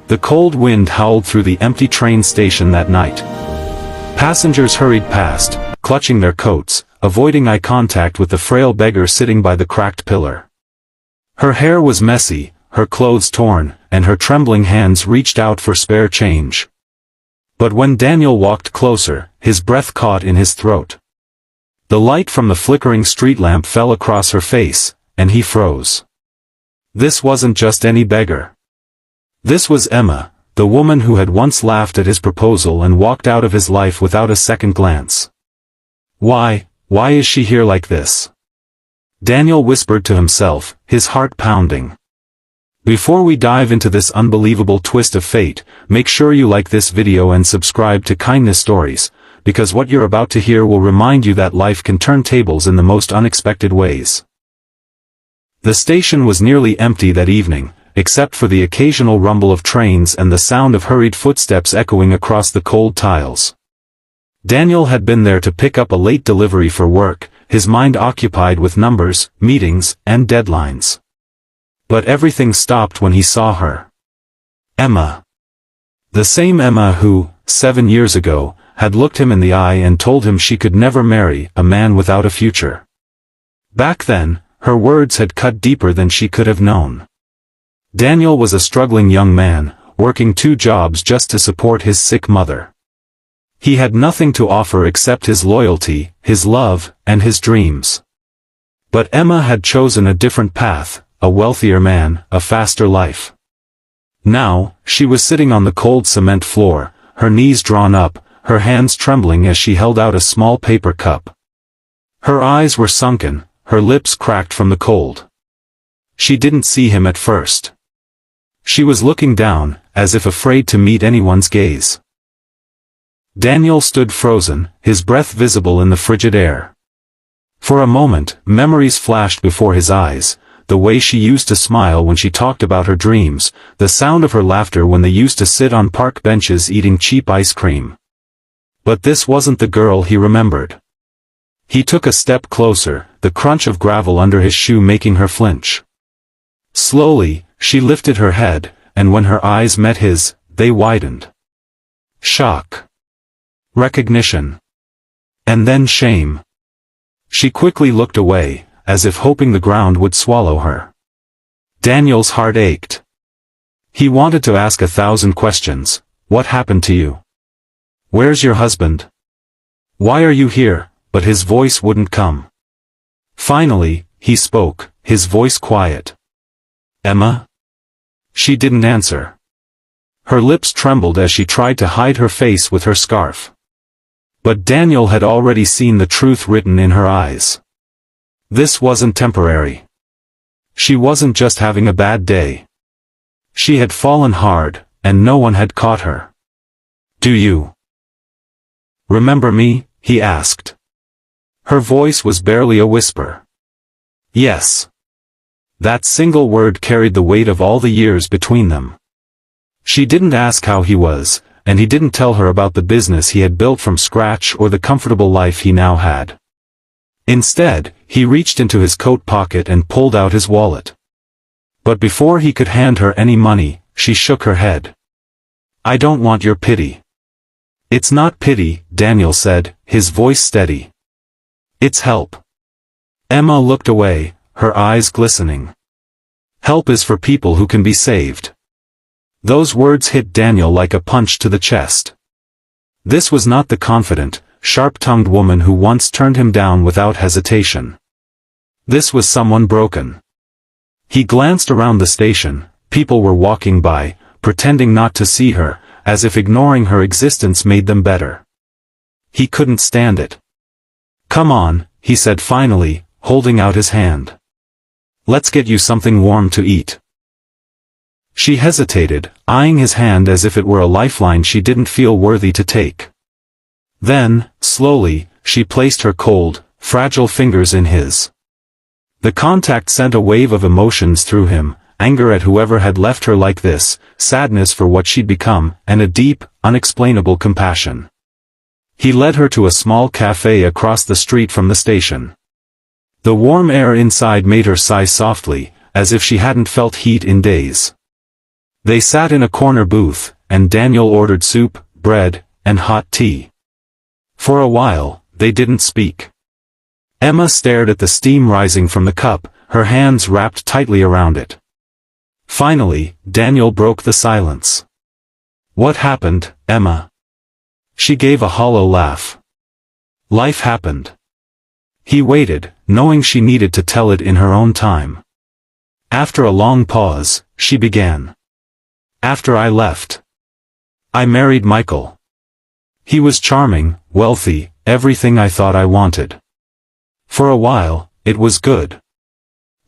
The cold wind howled through the empty train station that night. Passengers hurried past, clutching their coats, avoiding eye contact with the frail beggar sitting by the cracked pillar. Her hair was messy, her clothes torn, and her trembling hands reached out for spare change. But when Daniel walked closer, his breath caught in his throat. The light from the flickering street lamp fell across her face, and he froze. This wasn't just any beggar. This was Emma, the woman who had once laughed at his proposal and walked out of his life without a second glance. Why is she here like this? Daniel whispered to himself, his heart pounding. Before we dive into this unbelievable twist of fate, make sure you like this video and subscribe to Kindness Stories, because what you're about to hear will remind you that life can turn tables in the most unexpected ways. The station was nearly empty that evening, except for the occasional rumble of trains and the sound of hurried footsteps echoing across the cold tiles. Daniel had been there to pick up a late delivery for work, his mind occupied with numbers, meetings, and deadlines. But everything stopped when he saw her. Emma. The same Emma who, 7 years ago, had looked him in the eye and told him she could never marry a man without a future. Back then, her words had cut deeper than she could have known. Daniel was a struggling young man, working 2 jobs just to support his sick mother. He had nothing to offer except his loyalty, his love, and his dreams. But Emma had chosen a different path, a wealthier man, a faster life. Now, she was sitting on the cold cement floor, her knees drawn up, her hands trembling as she held out a small paper cup. Her eyes were sunken, her lips cracked from the cold. She didn't see him at first. She was looking down, as if afraid to meet anyone's gaze. Daniel stood frozen, his breath visible in the frigid air. For a moment, memories flashed before his eyes, the way she used to smile when she talked about her dreams, the sound of her laughter when they used to sit on park benches eating cheap ice cream. But this wasn't the girl he remembered. He took a step closer, the crunch of gravel under his shoe making her flinch. Slowly, she lifted her head, and when her eyes met his, they widened. Shock. Recognition. And then shame. She quickly looked away, as if hoping the ground would swallow her. Daniel's heart ached. He wanted to ask 1,000 questions. What happened to you? Where's your husband? Why are you here? But his voice wouldn't come. Finally, he spoke, his voice quiet. Emma? She didn't answer. Her lips trembled as she tried to hide her face with her scarf. But Daniel had already seen the truth written in her eyes. This wasn't temporary. She wasn't just having a bad day. She had fallen hard, and no one had caught her. Do you remember me? He asked. Her voice was barely a whisper. Yes. That single word carried the weight of all the years between them. She didn't ask how he was, and he didn't tell her about the business he had built from scratch or the comfortable life he now had. Instead, he reached into his coat pocket and pulled out his wallet. But before he could hand her any money, she shook her head. I don't want your pity. It's not pity, Daniel said, his voice steady. It's help. Emma looked away, her eyes glistening. Help is for people who can be saved. Those words hit Daniel like a punch to the chest. This was not the confident, sharp-tongued woman who once turned him down without hesitation. This was someone broken. He glanced around the station, people were walking by, pretending not to see her, as if ignoring her existence made them better. He couldn't stand it. Come on, he said finally, holding out his hand. Let's get you something warm to eat. She hesitated, eyeing his hand as if it were a lifeline she didn't feel worthy to take. Then, slowly, she placed her cold, fragile fingers in his. The contact sent a wave of emotions through him, anger at whoever had left her like this, sadness for what she'd become, and a deep, unexplainable compassion. He led her to a small cafe across the street from the station. The warm air inside made her sigh softly, as if she hadn't felt heat in days. They sat in a corner booth, and Daniel ordered soup, bread, and hot tea. For a while, they didn't speak. Emma stared at the steam rising from the cup, her hands wrapped tightly around it. Finally, Daniel broke the silence. "What happened, Emma?" She gave a hollow laugh. "Life happened." He waited, knowing she needed to tell it in her own time. After a long pause, she began. "After I left, I married Michael. He was charming, wealthy, everything I thought I wanted. For a while, it was good.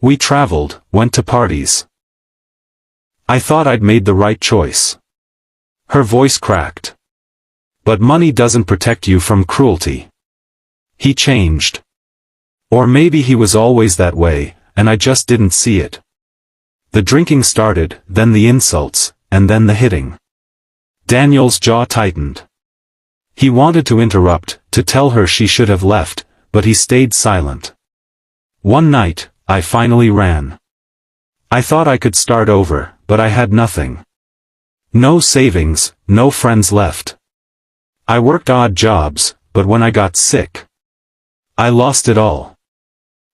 We traveled, went to parties. I thought I'd made the right choice." Her voice cracked. "But money doesn't protect you from cruelty. He changed. Or maybe he was always that way, and I just didn't see it. The drinking started, then the insults, and then the hitting." Daniel's jaw tightened. He wanted to interrupt, to tell her she should have left, but he stayed silent. "One night, I finally ran. I thought I could start over, but I had nothing. No savings, no friends left. I worked odd jobs, but when I got sick, I lost it all.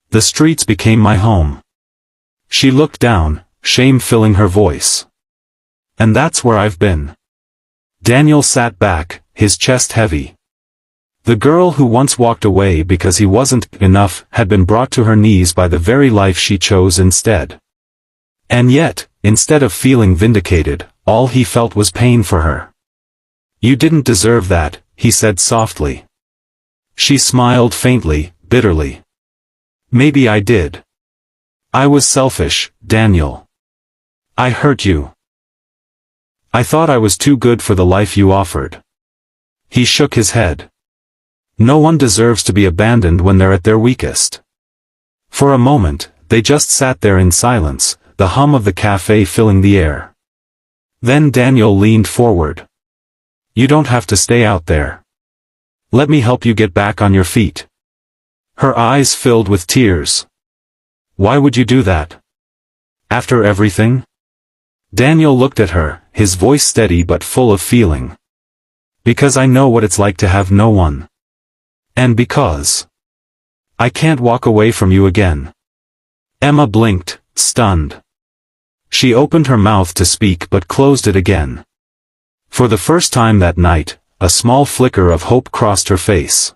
The streets became my home." She looked down, shame filling her voice. "And that's where I've been." Daniel sat back, his chest heavy. The girl who once walked away because he wasn't enough had been brought to her knees by the very life she chose instead. And yet, instead of feeling vindicated, all he felt was pain for her. "You didn't deserve that," he said softly. She smiled faintly, bitterly. "Maybe I did. I was selfish, Daniel. I hurt you. I thought I was too good for the life you offered." He shook his head. "No one deserves to be abandoned when they're at their weakest." For a moment, they just sat there in silence, the hum of the cafe filling the air. Then Daniel leaned forward. "You don't have to stay out there. Let me help you get back on your feet." Her eyes filled with tears. "Why would you do that? After everything?" Daniel looked at her, his voice steady but full of feeling. "Because I know what it's like to have no one. And because I can't walk away from you again." Emma blinked, stunned. She opened her mouth to speak but closed it again. For the first time that night, a small flicker of hope crossed her face.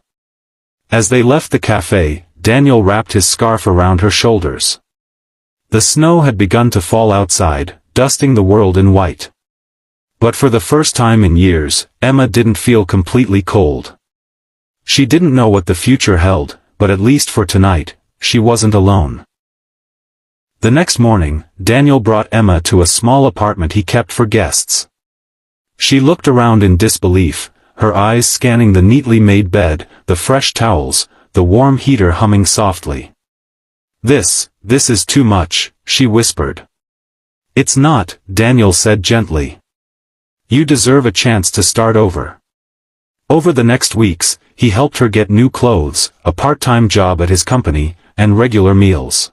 As they left the cafe, Daniel wrapped his scarf around her shoulders. The snow had begun to fall outside, dusting the world in white. But for the first time in years, Emma didn't feel completely cold. She didn't know what the future held, but at least for tonight, she wasn't alone. The next morning, Daniel brought Emma to a small apartment he kept for guests. She looked around in disbelief, her eyes scanning the neatly made bed, the fresh towels, the warm heater humming softly. This is too much," she whispered. "It's not," Daniel said gently. "You deserve a chance to start over." Over the next weeks, he helped her get new clothes, a part-time job at his company, and regular meals.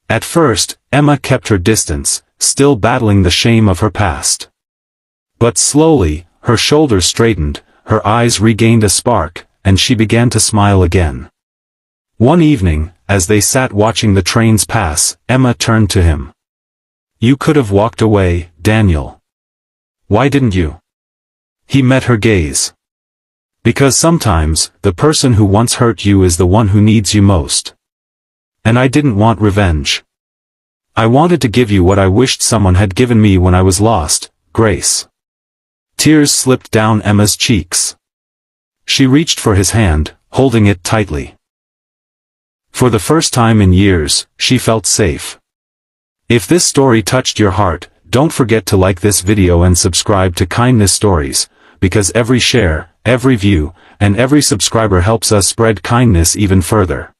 At first, Emma kept her distance, still battling the shame of her past. But slowly, her shoulders straightened, her eyes regained a spark, and she began to smile again. One evening, as they sat watching the trains pass, Emma turned to him. "You could have walked away, Daniel. Why didn't you?" He met her gaze. "Because sometimes, the person who once hurt you is the one who needs you most. And I didn't want revenge. I wanted to give you what I wished someone had given me when I was lost, grace." Tears slipped down Emma's cheeks. She reached for his hand, holding it tightly. For the first time in years, she felt safe. If this story touched your heart, don't forget to like this video and subscribe to Kindness Stories, because every share, every view, and every subscriber helps us spread kindness even further.